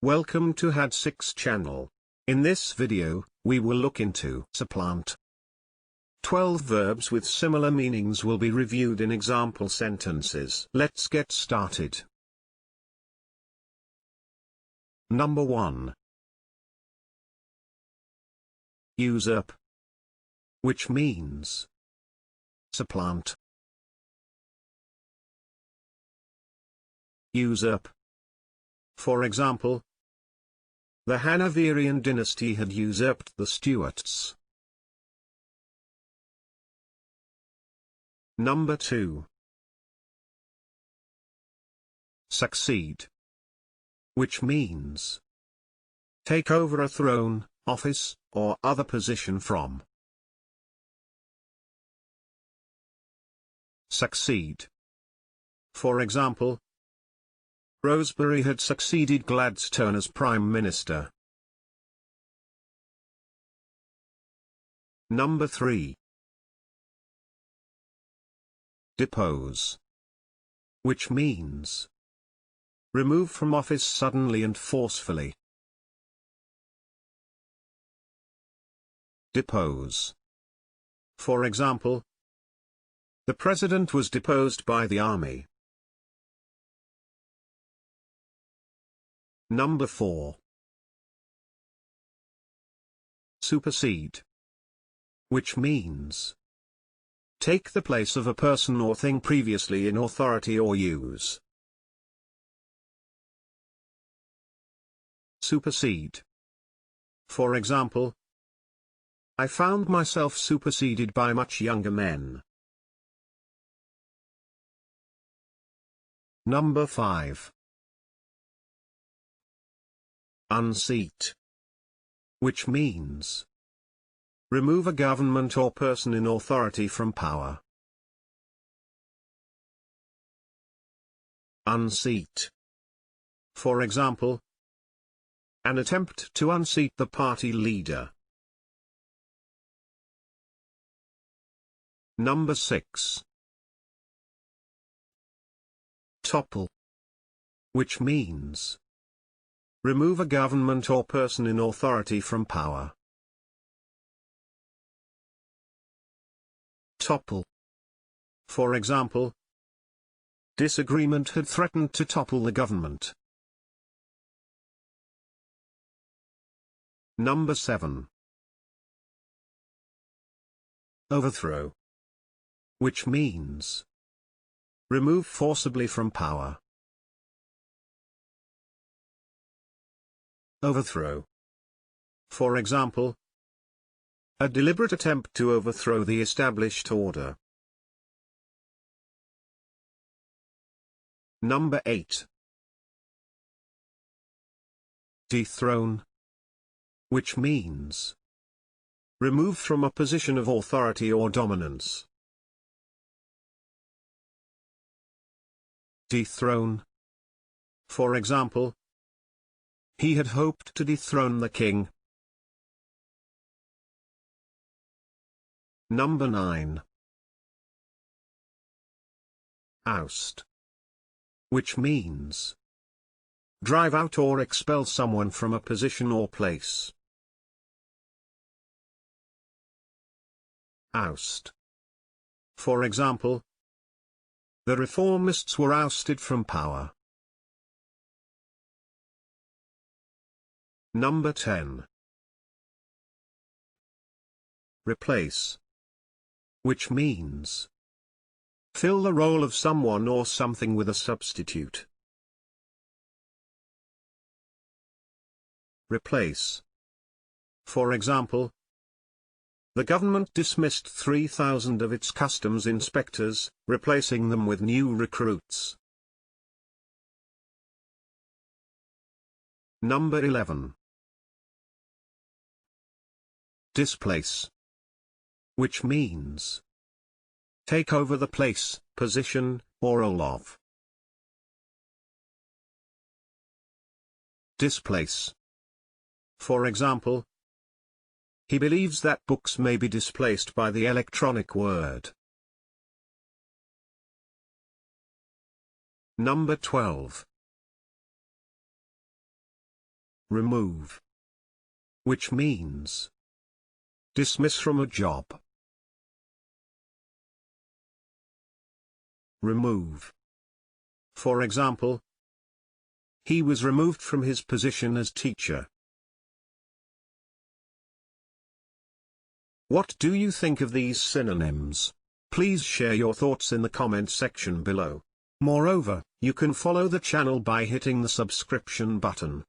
Welcome to Had6 channel. In this video, we will look into supplant. 12 verbs with similar meanings will be reviewed in example sentences. Let's get started. Number 1. Usurp, which means supplant. Usurp. For example, the Hanoverian dynasty had usurped the Stuarts. Number 2. Succeed, which means take over a throne, office, or other position from. Succeed. For example, Rosebery had succeeded Gladstone as Prime Minister. Number 3. Depose, which means remove from office suddenly and forcefully. Depose. For example, the president was deposed by the army. Number 4. Supersede, which means take the place of a person or thing previously in authority or use. Supersede. For example, I found myself superseded by much younger men. Number 5. Unseat, which means remove a government or person in authority from power. Unseat. For example, an attempt to unseat the party leader. Number 6. Topple, which means remove a government or person in authority from power. Topple. For example, disagreement had threatened to topple the government. Number 7. Overthrow, which means remove forcibly from power. Overthrow. For example, a deliberate attempt to overthrow the established order. Number 8. Dethrone, which means remove from a position of authority or dominance. Dethrone. For example, he had hoped to dethrone the king. Number 9. Oust, which means drive out or expel someone from a position or place. Oust. For example, the reformists were ousted from power. Number 10. Replace, which means fill the role of someone or something with a substitute. Replace. For example, the government dismissed 3,000 of its customs inspectors, replacing them with new recruits. Number 11. Displace, which means take over the place, position, or role of. Displace. For example, he believes that books may be displaced by the electronic word. Number 12. remove, which means dismiss from a job. Remove. For example, he was removed from his position as teacher. What do you think of these synonyms? Please share your thoughts in the comment section below. Moreover, you can follow the channel by hitting the subscription button.